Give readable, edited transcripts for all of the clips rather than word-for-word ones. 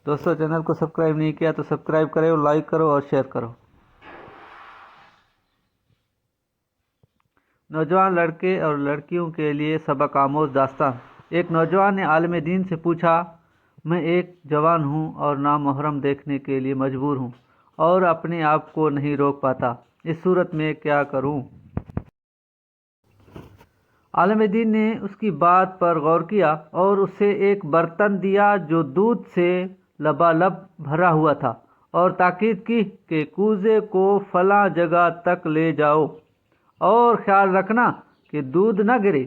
دوستو چینل کو سبسکرائب نہیں کیا تو سبسکرائب کرو، لائک کرو اور شیئر کرو۔ نوجوان لڑکے اور لڑکیوں کے لیے سبق آموز داستان۔ ایک نوجوان نے عالم دین سے پوچھا، میں ایک جوان ہوں اور نامحرم دیکھنے کے لیے مجبور ہوں اور اپنے آپ کو نہیں روک پاتا، اس صورت میں کیا کروں؟ عالم دین نے اس کی بات پر غور کیا اور اسے ایک برتن دیا جو دودھ سے لبالب بھرا ہوا تھا اور تاکید کی کہ کوزے کو فلاں جگہ تک لے جاؤ اور خیال رکھنا کہ دودھ نہ گرے۔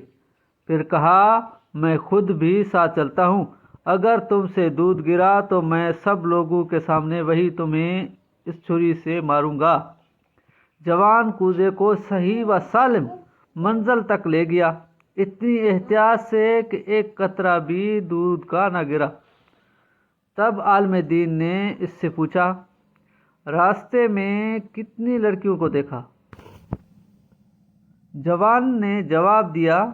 پھر کہا، میں خود بھی ساتھ چلتا ہوں، اگر تم سے دودھ گرا تو میں سب لوگوں کے سامنے وہی تمہیں اس چھری سے ماروں گا۔ جوان کوزے کو صحیح و سالم منزل تک لے گیا، اتنی احتیاط سے کہ ایک قطرہ بھی دودھ کا نہ گرا۔ تب عالم دین نے اس سے پوچھا، راستے میں کتنی لڑکیوں کو دیکھا؟ جوان نے جواب دیا،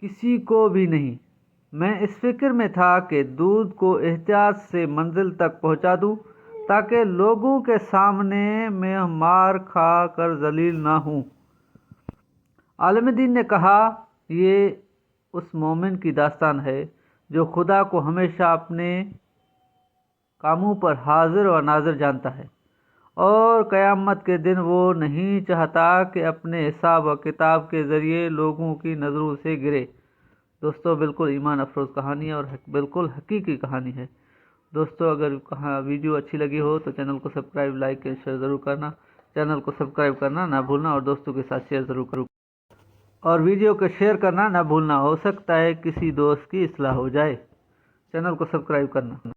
کسی کو بھی نہیں۔ میں اس فکر میں تھا کہ دودھ کو احتیاط سے منزل تک پہنچا دوں تاکہ لوگوں کے سامنے میں مار کھا کر ذلیل نہ ہوں۔ عالم دین نے کہا، یہ اس مومن کی داستان ہے جو خدا کو ہمیشہ اپنے کاموں پر حاضر و ناظر جانتا ہے اور قیامت کے دن وہ نہیں چاہتا کہ اپنے حساب و کتاب کے ذریعے لوگوں کی نظروں سے گرے۔ دوستو بالکل ایمان افروز کہانی ہے اور بالکل حقیقی کہانی ہے۔ دوستو اگر ویڈیو اچھی لگی ہو تو چینل کو سبسکرائب، لائک اور شیئر ضرور کرنا۔ چینل کو سبسکرائب کرنا نہ بھولنا اور دوستوں کے ساتھ شیئر ضرور کرنا اور ویڈیو کو شیئر کرنا نہ بھولنا، ہو سکتا ہے کسی دوست کی اصلاح ہو جائے۔ چینل کو سبسکرائب کرنا۔